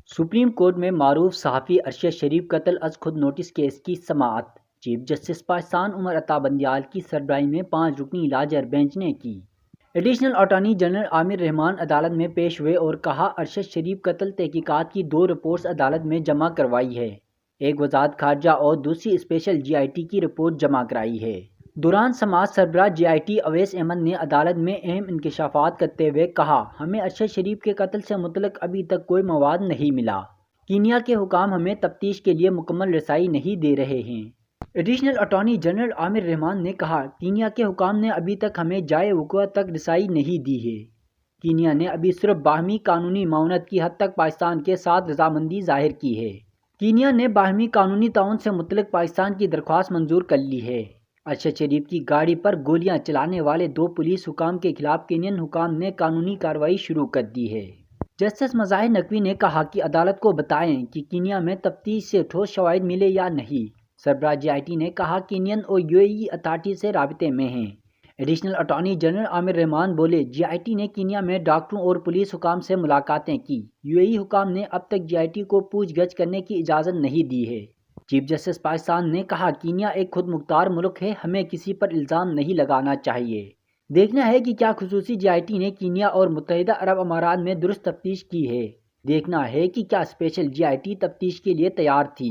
Supreme court में मारूफ सहाफ़ी अरशद शरीफ कत्ल अज खुद नोटिस केस की समाअत। चीफ जस्टिस पाकिस्तान उमर अता बंदियाल की सरबराही में 5 रुकनी लाजर बेंच ने की। Additional attorney general Aamir Rahman अदालत में पेश हुए और कहा, अरशद शरीफ कत्ल तहकीकात की 2 रिपोर्ट्स अदालत में जमा करवाई है। एक वजारत खारजा और दूसरी स्पेशल GIT की रिपोर्ट जमा कराई है। दौरान समाअत सरबराह GIT अवैस अहमद ने अदालत में अहम इंकशाफात करते हुए कहा, हमें अरशद शरीफ के कत्ल से मुतल्लिक अभी तक कोई मवाद नहीं मिला। कीनिया के हुकाम हमें तफ्तीश के लिए मुकम्मल रसाई नहीं दे रहे हैं। Additional attorney general Aamir Rahman ने कहा, कीनिया के हुकाम ने अभी तक हमें जाए वक़ुआ तक रसाई नहीं दी है। कीनिया ने अभी सिर्फ बाहमी कानूनी माउनत की हद तक पाकिस्तान के साथ रजामंदी जाहिर की है। कीनिया ने बाहमी कानूनी ताउन से मुतल्लिक पाकिस्तान की दरख्वास्त मंजूर कर ली है। अरशद शरीफ की गाड़ी पर गोलियां चलाने वाले 2 पुलिस हुकाम के खिलाफ कीनियन हुकाम ने कानूनी कार्रवाई शुरू कर दी है। जस्टिस मज़ाहिर नकवी ने कहा कि अदालत को बताएं कि कीनिया में तफ्तीश से ठोस शवाहिद मिले या नहीं। सरबराह GIT ने कहा, कीनियन और UAE अथॉरिटी से राब्ते में हैं। Additional attorney general Aamir Rahman बोले, GIT ने कीनिया में डॉक्टरों और पुलिस हुकाम से मुलाकातें की। UAE हुकाम ने अब तक GIT को पूछगछ करने की इजाज़त नहीं दी है। चीफ जस्टिस पाकिस्तान ने कहा, कीनिया एक खुद मुख्तार मुल्क है, हमें किसी पर इल्ज़ाम नहीं लगाना चाहिए। देखना है कि क्या खुसूसी GIT ने कीनिया और मुत्तहिदा अरब अमारात में दुरुस्त तफ्तीश की है। देखना है कि क्या स्पेशल GIT तफ्तीश के लिए तैयार थी।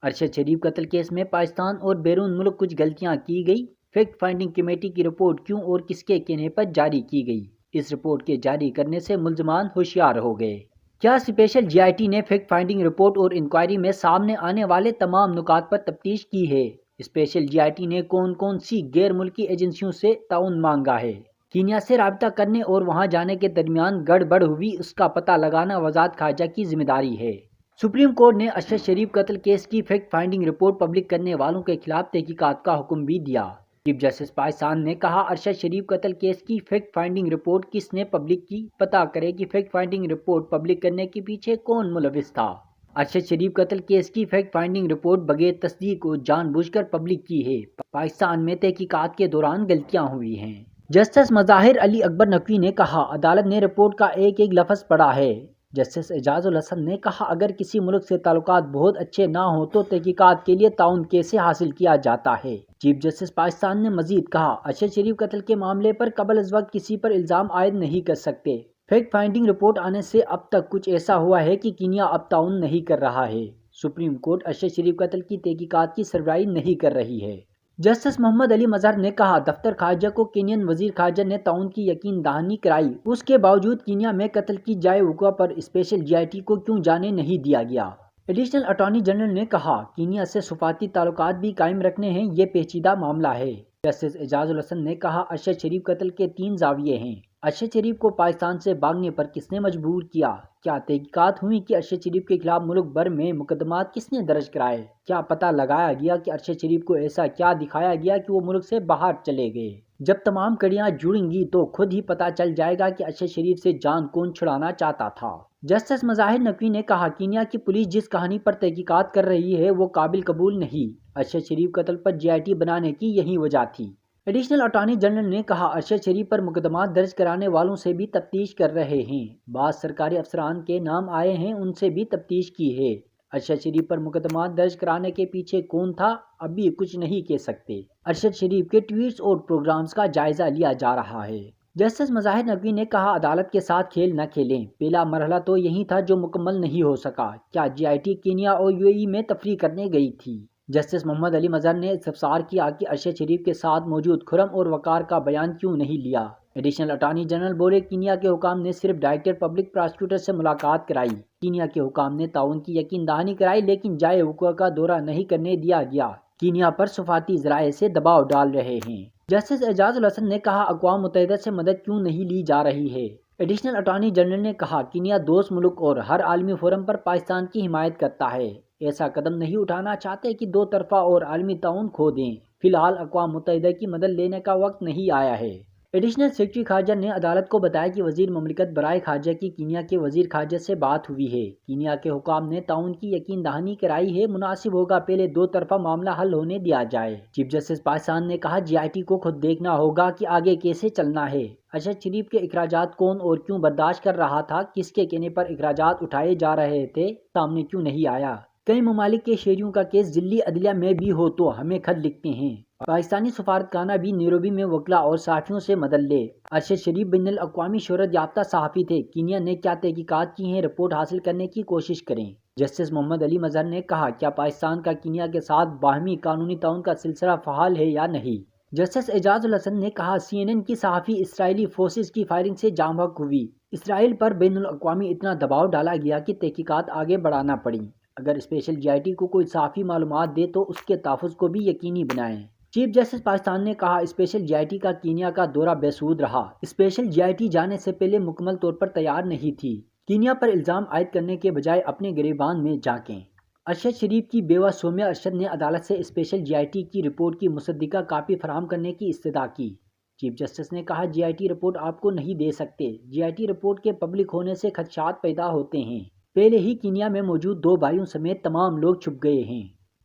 अरशद शरीफ कत्ल केस में पाकिस्तान और बैरून मुल्क कुछ गलतियां की गई। फैक्ट फाइंडिंग कमेटी की रिपोर्ट क्यों और किसके कहने पर जारी की गई। इस रिपोर्ट के जारी करने से मुल्ज़मान होशियार हो गए। क्या स्पेशल GIT ने फैक्ट फाइंडिंग रिपोर्ट और इंक्वायरी में सामने आने वाले तमाम नुकात पर तफ्तीश की है। स्पेशल GIT ने कौन कौन सी गैर मुल्की एजेंसियों से ताउन मांगा है। कीनिया से राब्ता करने और वहां जाने के दरमियान गड़बड़ हुई, उसका पता लगाना वजारत खारजा की जिम्मेदारी है। सुप्रीम कोर्ट ने अरशद शरीफ कत्ल केस की फैक्ट फाइंडिंग रिपोर्ट पब्लिक करने वालों के खिलाफ तहकीकात का हुक्म भी दिया। चीफ जस्टिस पाकिस्तान ने कहा, अरशद शरीफ कत्ल केस की फैक्ट फाइंडिंग रिपोर्ट किसने पब्लिक की, पता करे कि फैक्ट फाइंडिंग रिपोर्ट पब्लिक करने के पीछे कौन मुलविस था। अरशद शरीफ कत्ल केस की फैक्ट फाइंडिंग रिपोर्ट बगैर तस्दीक और जानबूझकर पब्लिक की है। पाकिस्तान में तहकीकात के दौरान गलतियां हुई हैं। जस्टिस मज़ाहिर अली अकबर नकवी ने कहा, अदालत ने रिपोर्ट का एक एक लफ्ज़ पढ़ा है। जस्टिस एजाजुल हसन ने कहा, अगर किसी मुल्क से ताल्लुकात बहुत अच्छे ना हो तो तहकीकात के लिए ताउन कैसे हासिल किया जाता है। चीफ जस्टिस पाकिस्तान ने मजीद कहा, अरशद शरीफ कत्ल के मामले पर कबल अज़ वक्त किसी पर इल्ज़ाम आयद नहीं कर सकते। फैक्ट फाइंडिंग रिपोर्ट आने से अब तक कुछ ऐसा हुआ है कि कीनिया अब ताउन नहीं कर रहा है। सुप्रीम कोर्ट अरशद शरीफ कत्ल की तहकीकात की सरबराही नहीं कर रही है। जस्टिस मोहम्मद अली मजहर ने कहा, दफ्तर खारजा को कीनियन वजीर खारजा ने ताउन की यकीन दहानी कराई, उसके बावजूद कीनिया में कत्ल की जाए वक़ुआ पर स्पेशल GIT को क्यों जाने नहीं दिया गया। एडिशनल अटॉर्नी जनरल ने कहा, कीनिया से सफारती ताल्लुकात भी कायम रखने हैं, ये पेचीदा मामला है। जस्टिस एजाजुल हसन ने कहा, अरशद शरीफ कत्ल के 3 जाविये हैं। अरशद शरीफ को पाकिस्तान से भागने पर किसने मजबूर किया। क्या तहकीकात हुई कि अरशद शरीफ के खिलाफ मुल्क भर में मुकदमात किसने दर्ज कराए। क्या पता लगाया गया कि अरशद शरीफ को ऐसा क्या दिखाया गया कि वो मुल्क से बाहर चले गए। जब तमाम कड़ियां जुड़ेंगी तो खुद ही पता चल जाएगा कि अरशद शरीफ से जान कौन छुड़ाना चाहता था। जस्टिस मज़ाहिर नकवी ने कहा, कीनिया की पुलिस जिस कहानी पर तहकीकात कर रही है वो काबिल कबूल नहीं। अरशद शरीफ कत्ल पर GIT बनाने की यही वजह थी। एडिशनल अटॉर्नी जनरल ने कहा, अरशद शरीफ पर मुकदमा दर्ज कराने वालों से भी तफ्तीश कर रहे हैं। बाद सरकारी अफसरान के नाम आए हैं, उनसे भी तफ्तीश की है। अरशद शरीफ पर मुकदमा दर्ज कराने के पीछे कौन था, अभी कुछ नहीं कह सकते। अरशद शरीफ के ट्वीट्स और प्रोग्राम्स का जायजा लिया जा रहा है। जस्टिस मज़ाहिर नकवी ने कहा, अदालत के साथ खेल न खेलें। पहला मरहला तो यही था जो मुकम्मल नहीं हो सका। क्या GIT कीनिया और UAE में तफरी करने गई थी। जस्टिस मोहम्मद अली मजहर ने इस्तफसार किया कि अरशद शरीफ के साथ मौजूद खुरम और वकार का बयान क्यों नहीं लिया। एडिशनल अटॉर्नी जनरल बोले, कीनिया के हुकाम ने सिर्फ डायरेक्टर पब्लिक प्रोसिक्यूटर से मुलाकात कराई। कीनिया के हुकाम ने ताउन की यकीन दहानी कराई, लेकिन जाए वक़ुआ का दौरा नहीं करने दिया गया। कीनिया पर सफारती ज़राए से दबाव डाल रहे हैं। जस्टिस एजाजुल हसन ने कहा, अक़वाम मुत्तहिदा से मदद क्यों नहीं ली जा रही है। एडिशनल अटॉर्नी जनरल ने कहा, कीनिया दोस्त मुल्क और हर आलमी फोरम पर पाकिस्तान की हिमायत करता है। ऐसा कदम नहीं उठाना चाहते कि 2 तरफा और आलमी ताउन खो दें। फिलहाल अक़वाम मुत्तहिदा की मदद लेने का वक्त नहीं आया है। ایڈیشنل سیکرٹری خارجہ نے عدالت کو بتایا کہ وزیر مملکت برائے خارجہ کی کینیا کے وزیر خارجہ سے بات ہوئی ہے۔ کینیا کے حکام نے تعاون کی یقین دہانی کرائی ہے۔ مناسب ہوگا پہلے دو طرفہ معاملہ حل ہونے دیا جائے۔ چیف جسٹس پاکستان نے کہا GIT کو خود دیکھنا ہوگا کہ آگے کیسے چلنا ہے۔ ارشد شریف کے اخراجات کون اور کیوں برداشت کر رہا تھا، کس کے کہنے پر اخراجات اٹھائے جا رہے تھے، سامنے کیوں نہیں آیا۔ کئی ممالک کے شہریوں کا کیس دلی عدلیہ میں بھی ہو تو ہمیں خط لکھتے ہیں۔ پاکستانی سفارتخانہ بھی نیروبی میں وکلا اور صحافیوں سے مدد لے۔ ارشد شریف بین الاقوامی شہرت یافتہ صحافی تھے۔ کینیا نے کیا تحقیقات کی ہیں، رپورٹ حاصل کرنے کی کوشش کریں۔ جسٹس محمد علی مظہر نے کہا، کیا پاکستان کا کینیا کے ساتھ باہمی قانونی تعاون کا سلسلہ فعال ہے یا نہیں۔ جسٹس اعجاز الحسن نے کہا، CNN کی صحافی اسرائیلی فورسز کی فائرنگ سے جاں بحق ہوئی۔ اسرائیل پر بین الاقوامی اتنا دباؤ ڈالا گیا کہ تحقیقات آگے بڑھانا پڑی۔ اگر اسپیشل GIT کو کوئی صحافی معلومات دے تو اس کے تحفظ کو بھی یقینی بنائیں۔ چیف جسٹس پاکستان نے کہا، اسپیشل GIT کا کینیا کا دورہ بے سود رہا۔ اسپیشل GIT جانے سے پہلے مکمل طور پر تیار نہیں تھی۔ کینیا پر الزام عائد کرنے کے بجائے اپنے گریبان میں جھانکیں۔ ارشد شریف کی بیوہ سومیا ارشد نے عدالت سے اسپیشل GIT کی رپورٹ کی مصدقہ کاپی فراہم کرنے کی استدعا کی۔ چیف جسٹس نے کہا، GIT رپورٹ آپ کو نہیں دے سکتے۔ GIT رپورٹ کے پبلک ہونے سے خدشات پیدا ہوتے ہیں۔ پہلے ہی کینیا میں موجود 2 بھائیوں سمیت تمام لوگ چھپ گئے ہیں۔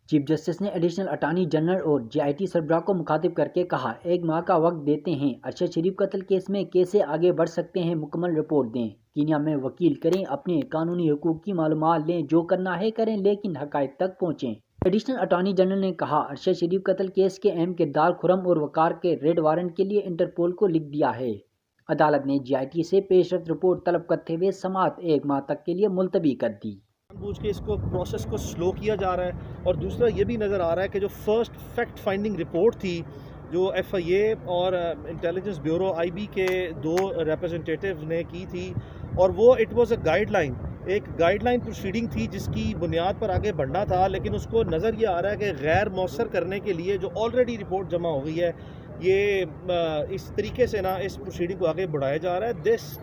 چیف جسٹس نے ایڈیشنل اٹارنی جنرل اور GIT سربراہ کو مخاطب کر کے کہا، 1 ماہ کا وقت دیتے ہیں، ارشد شریف قتل کیس میں کیسے آگے بڑھ سکتے ہیں، مکمل رپورٹ دیں۔ کینیا میں وکیل کریں، اپنے قانونی حقوق کی معلومات لیں، جو کرنا ہے کریں، لیکن حقائق تک پہنچیں۔ ایڈیشنل اٹارنی جنرل نے کہا، ارشد شریف قتل کیس کے اہم کردار خرم اور وقار کے ریڈ وارنٹ کے لیے انٹرپول کو لکھ دیا ہے۔ عدالت نے GIT سے پیش رفت رپورٹ طلب کرتے ہوئے سماعت 1 ماہ تک کے لیے ملتوی کر دی۔ بوجھ کے اس کو پروسیس کو سلو کیا جا رہا ہے، اور دوسرا یہ بھی نظر آ رہا ہے کہ جو فرسٹ فیکٹ فائنڈنگ رپورٹ تھی جو FIA اور انٹیلیجنس بیورو IB کے 2 ریپرزنٹیٹیو نے کی تھی، اور وہ it was a guide line, ایک گائیڈ لائن پروسیڈنگ تھی جس کی بنیاد پر آگے بڑھنا تھا، لیکن اس کو نظر یہ آ رہا ہے کہ غیر مؤثر کرنے کے لیے جو آلریڈی رپورٹ جمع ہو گئی ہے، یہ اس طریقے سے اس پروسیڈنگ کو آگے بڑھایا جا رہا ہے۔ This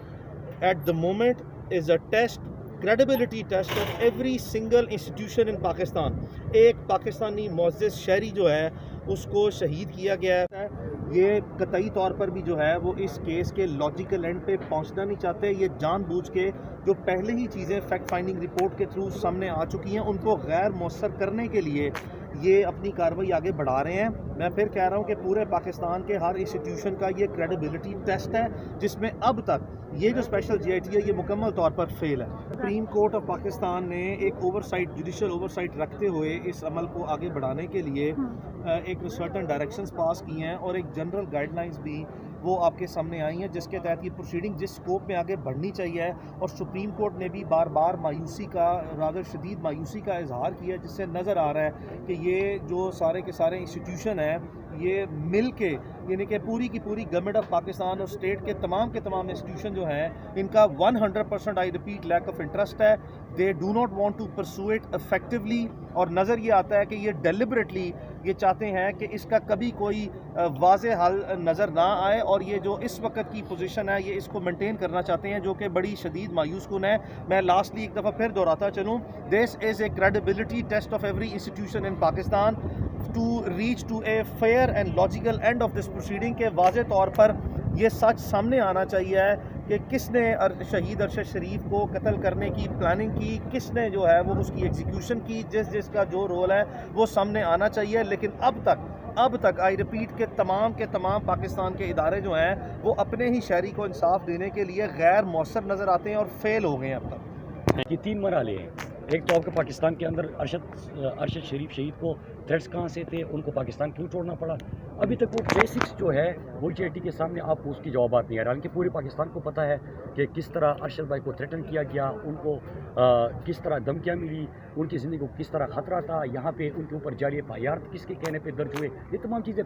at the moment is a test, credibility test of every single institution in Pakistan. ایک پاکستانی معزز شہری جو ہے اس کو شہید کیا گیا ہے۔ یہ قطعی طور پر بھی جو ہے وہ اس کیس کے لاجیکل اینڈ پہ پہنچنا نہیں چاہتے۔ یہ جان بوجھ کے جو پہلے ہی چیزیں فیکٹ فائنڈنگ رپورٹ کے تھرو سامنے آ چکی ہیں ان کو غیر مؤثر کرنے کے لیے یہ اپنی کارروائی آگے بڑھا رہے ہیں۔ میں پھر کہہ رہا ہوں کہ پورے پاکستان کے ہر انسٹیٹیوشن کا یہ کریڈیبلٹی ٹیسٹ ہے، جس میں اب تک یہ جو اسپیشل GIT ہے یہ مکمل طور پر فیل ہے۔ سپریم کورٹ آف پاکستان نے ایک جوڈیشل اوورسائٹ رکھتے ہوئے اس عمل کو آگے بڑھانے کے لیے ایک سرٹن ڈائریکشنز پاس کی ہیں، اور ایک جنرل گائیڈ لائنز بھی وہ آپ کے سامنے آئی ہیں، جس کے تحت یہ پروسیڈنگ جس سکوپ میں آگے بڑھنی چاہیے، اور سپریم کورٹ نے بھی بار بار شدید مایوسی کا اظہار کیا، جس سے نظر آ رہا ہے کہ یہ جو سارے کے سارے انسٹیٹیوشن ہیں یہ مل کے، یعنی کہ پوری کی پوری گورنمنٹ آف پاکستان اور اسٹیٹ کے تمام انسٹیٹیوشن جو ہیں ان کا 100% I repeat lack of interest ہے۔ They do not want to pursue it effectively, اور نظر یہ آتا ہے کہ یہ ڈیلیبریٹلی یہ چاہتے ہیں کہ اس کا کبھی کوئی واضح حل نظر نہ آئے، اور یہ جو اس وقت کی پوزیشن ہے یہ اس کو مینٹین کرنا چاہتے ہیں، جو کہ بڑی شدید مایوس کن ہے۔ میں لاسٹلی ایک دفعہ پھر دہراتا چلوں، this is a credibility test of every institution in Pakistan to reach to a fair and logical end of this proceeding, کے واضح طور پر یہ سچ سامنے آنا چاہیے ہے کہ کس نے شہید ارشد شریف کو قتل کرنے کی پلاننگ کی، کس نے جو ہے وہ اس کی ایگزیکیوشن کی، جس کا جو رول ہے وہ سامنے آنا چاہیے۔ لیکن اب تک آئی ریپیٹ کے تمام پاکستان کے ادارے جو ہیں وہ اپنے ہی شہری کو انصاف دینے کے لیے غیر مؤثر نظر آتے ہیں اور فیل ہو گئے ہیں اب تک۔ یہ 3 مرحلے ہیں۔ ایک تو آپ کے پاکستان کے اندر ارشد شریف شہید کو تھریٹس کہاں سے تھے، ان کو پاکستان کیوں چھوڑنا پڑا، ابھی تک وہ بیسکس جو ہے وہ GIT کے سامنے آپ کو اس کی جوابات نہیں آ رہا، حالانکہ پورے پاکستان کو پتہ ہے کہ کس طرح ارشد بھائی کو تھریٹن کیا گیا، ان کو کس طرح دھمکیاں ملی، ان کی زندگی کو کس طرح خطرہ تھا، یہاں پہ ان کے اوپر جعلی FIR کس کے کہنے پہ درج ہوئے، یہ تمام چیزیں